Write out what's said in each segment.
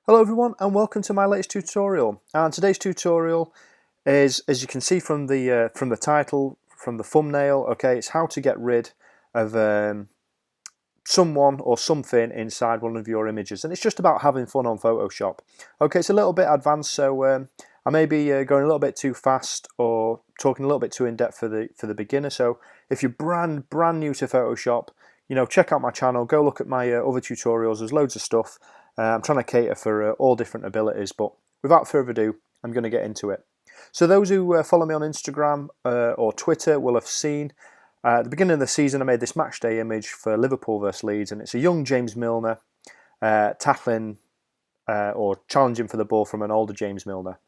Hello everyone and welcome to my latest tutorial. And today's tutorial is, as you can see from the title, from the thumbnail, okay, it's how to get rid of someone or something inside one of your images, and it's just about having fun on Photoshop. Okay, it's a little bit advanced, so I may be going a little bit too fast or talking a little bit too in depth for the beginner. So if you're brand new to Photoshop, check out my channel, go look at my other tutorials. There's loads of stuff. I'm trying to cater for all different abilities, but without further ado, I'm going to get into it. So those who follow me on Instagram or Twitter will have seen at the beginning of the season I made this Matchday image for Liverpool versus Leeds, and it's a young James Milner tackling or challenging for the ball from an older James Milner.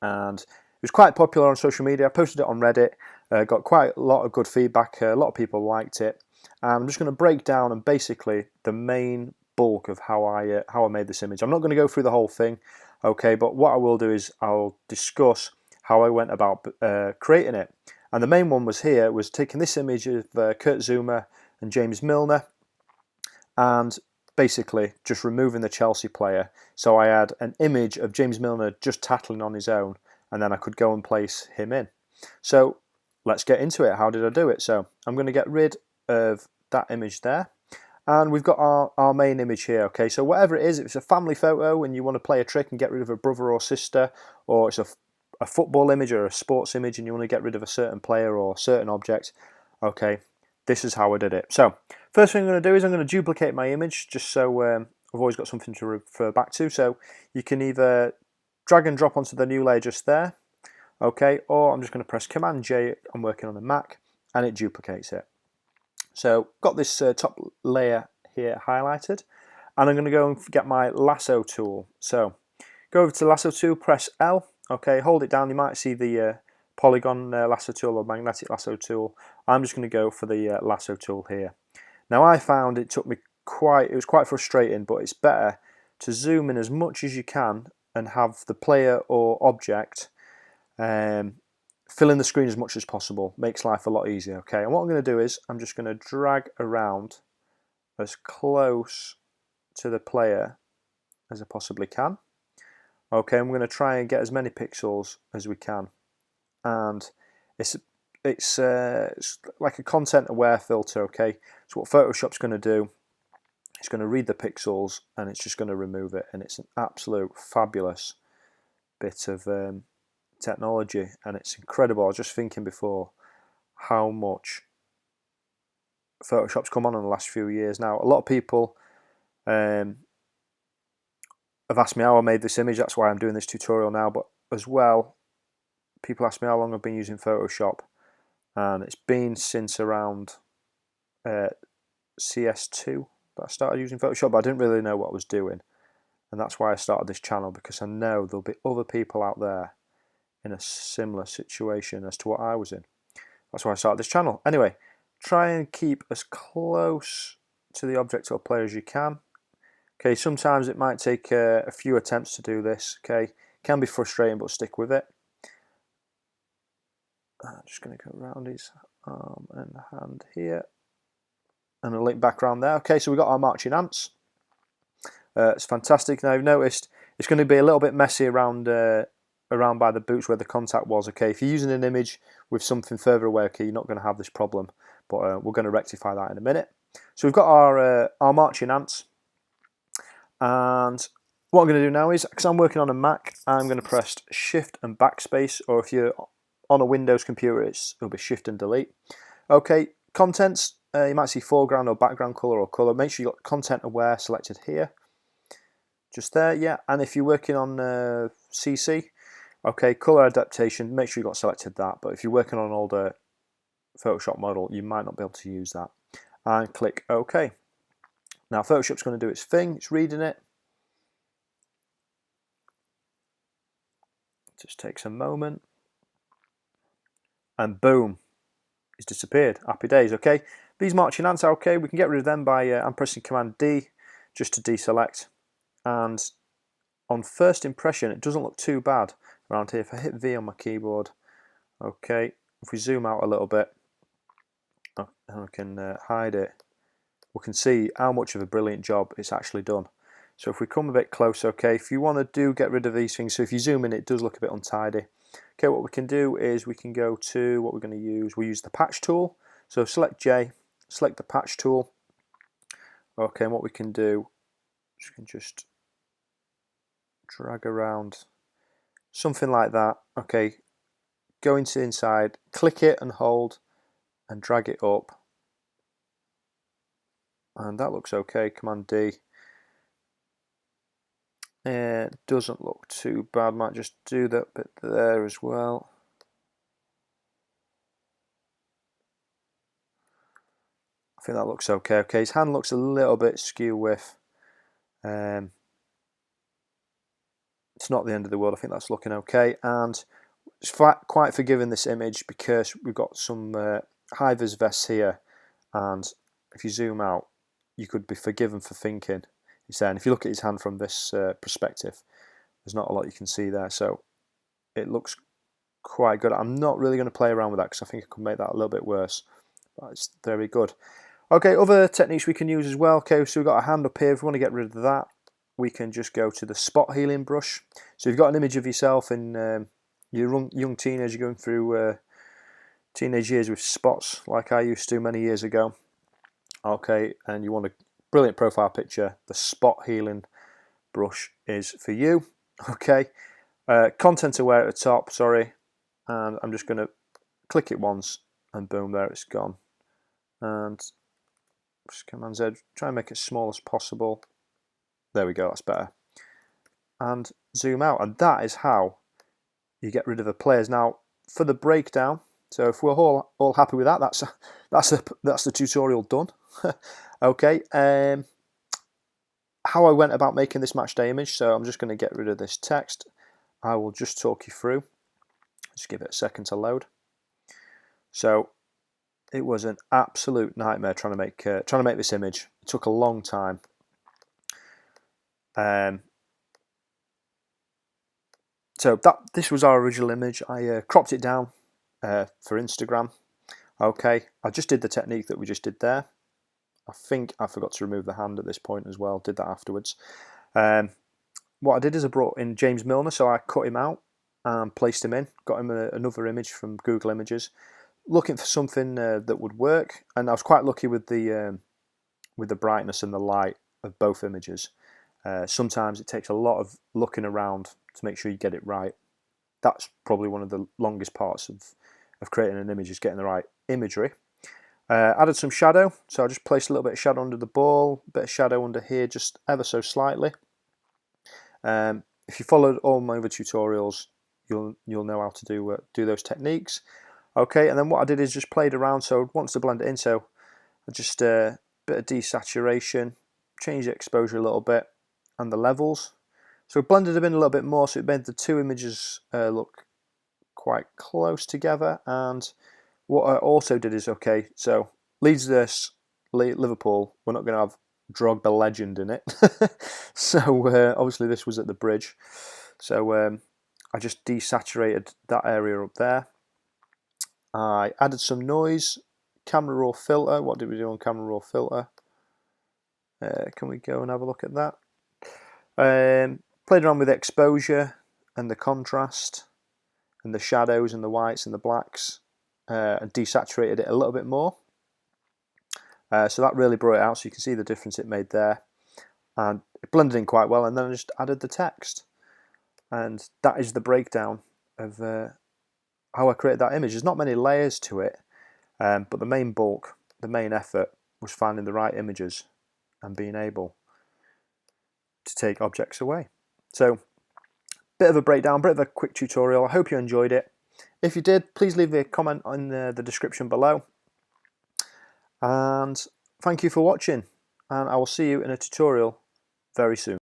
And it was quite popular on social media. I posted it on Reddit, got quite a lot of good feedback, a lot of people liked it. I'm just going to break down and basically the main bulk of how I made this image. I'm not going to go through the whole thing, okay, but what I will do is I'll discuss how I went about creating it. And the main one was taking this image of Kurt Zouma and James Milner and basically just removing the Chelsea player. So I had an image of James Milner just tackling on his own, and then I could go and place him in. So let's get into it. How did I do it? So I'm going to get rid of that image there. And we've got our main image here, okay? So whatever it is, if it's a family photo and you want to play a trick and get rid of a brother or sister, or it's a football image or a sports image and you want to get rid of a certain player or a certain object, okay, this is how I did it. So first thing I'm going to do is I'm going to duplicate my image just so I've always got something to refer back to. So you can either drag and drop onto the new layer just there, okay, or I'm just going to press Command J, I'm working on a Mac, and it duplicates it. So got this top layer here highlighted, and I'm going to go and get my lasso tool. So go over to the lasso tool, press L, okay, hold it down. You might see the polygon lasso tool or magnetic lasso tool. I'm just going to go for the lasso tool here. Now I found it was quite frustrating, but it's better to zoom in as much as you can and have the player or object fill in the screen as much as possible. Makes life a lot easier, okay? And what I'm going to do is I'm just going to drag around as close to the player as I possibly can. Okay, I'm going to try and get as many pixels as we can. And it's like a content aware filter, okay? So what Photoshop's going to do, it's going to read the pixels and it's just going to remove it. And it's an absolute fabulous bit of technology, and it's incredible. I was just thinking before how much Photoshop's come on in the last few years. Now a lot of people have asked me how I made this image, that's why I'm doing this tutorial now, but as well people ask me how long I've been using Photoshop, and it's been since around CS2 that I started using Photoshop, but I didn't really know what I was doing, and that's why I started this channel, because I know there'll be other people out there in a similar situation as to what I was in. That's why I started this channel. Anyway, try and keep as close to the object or player as you can. Okay, sometimes it might take a few attempts to do this. Okay, can be frustrating, but stick with it. I'm just going to go around his arm and hand here, and a link back around there. Okay, so we got our marching ants. It's fantastic. Now you've noticed it's going to be a little bit messy around by the boots where the contact was. Okay, if you're using an image with something further away, okay, you're not going to have this problem, but we're going to rectify that in a minute. So we've got our marching ants, and what I'm going to do now is, because I'm working on a Mac, I'm going to press Shift and Backspace, or if you're on a Windows computer, it'll be Shift and Delete. Okay, contents, you might see foreground or background color or color. Make sure you got content aware selected here, just there, yeah. And if you're working on CC, okay, color adaptation, make sure you got selected that. But if you're working on an older Photoshop model, you might not be able to use that. And click OK. Now Photoshop's going to do its thing, it's reading it. Just takes a moment. And boom, it's disappeared. Happy days, okay? These marching ants are okay, we can get rid of them by, I'm pressing Command D just to deselect. And on first impression, it doesn't look too bad around here. If I hit V on my keyboard, okay, if we zoom out a little bit, and I can hide it, we can see how much of a brilliant job it's actually done. So if we come a bit close, okay, if you want to get rid of these things, so if you zoom in, it does look a bit untidy. Okay, what we can do is we can go to what we're going to use. We'll use the patch tool. So select J, select the patch tool. Okay, and what we can do is we can just drag around something like that. Okay, go into inside, click it and hold, and drag it up. And that looks okay. Command D. It doesn't look too bad. Might just do that bit there as well. I think that looks okay. Okay, his hand looks a little bit skew with. It's not the end of the world. I think that's looking okay, and it's quite forgiving, this image, because we've got some high-vis vests here, and if you zoom out, you could be forgiven for thinking he's there. And if you look at his hand from this perspective, there's not a lot you can see there, so it looks quite good. I'm not really going to play around with that because I think I could make that a little bit worse, but it's very good. Okay, other techniques we can use as well. Okay, so we've got a hand up here. If we want to get rid of that, we can just go to the spot healing brush. So if you've got an image of yourself in your young teenager going through teenage years with spots like I used to many years ago, okay, and you want a brilliant profile picture, the spot healing brush is for you. Okay, content aware at the top, sorry, and I'm just going to click it once and boom, there it's gone. And just Command Z, try and make it as small as possible. There we go, that's better. And zoom out, and that is how you get rid of the players. Now for the breakdown, so if we're all happy with that, that's the tutorial done. Okay, how I went about making this match day image. So I'm just going to get rid of this text. I will just talk you through. Just give it a second to load. So it was an absolute nightmare trying to make this image. It took a long time. So this was our original image. I cropped it down for Instagram. Okay, I just did the technique that we just did there. I think I forgot to remove the hand at this point as well. Did that afterwards. What I did is I brought in James Milner, so I cut him out and placed him in. Got him another image from Google Images, looking for something that would work. And I was quite lucky with the brightness and the light of both images. Sometimes it takes a lot of looking around to make sure you get it right. That's probably one of the longest parts of creating an image, is getting the right imagery. Added some shadow, so I just placed a little bit of shadow under the ball, a bit of shadow under here, just ever so slightly. If you followed all my other tutorials, you'll know how to do those techniques. Okay, and then what I did is just played around. So I wanted to blend it in, so I just a bit of desaturation, change the exposure a little bit, and the levels. So I blended them in a little bit more, so it made the two images look quite close together. And what I also did is, okay, so Leeds vs Liverpool, we're not going to have Drogba legend in it. So obviously this was at the bridge. So I just desaturated that area up there. I added some noise, camera raw filter. What did we do on camera raw filter? Can we go and have a look at that? Played around with exposure and the contrast and the shadows and the whites and the blacks. And desaturated it a little bit more. So that really brought it out, so you can see the difference it made there. And it blended in quite well, and then I just added the text. And that is the breakdown of how I created that image. There's not many layers to it, but the main bulk, the main effort, was finding the right images and being able to take objects away. So, bit of a breakdown, bit of a quick tutorial. I hope you enjoyed it. If you did, please leave a comment in the description below. And thank you for watching, and I will see you in a tutorial very soon.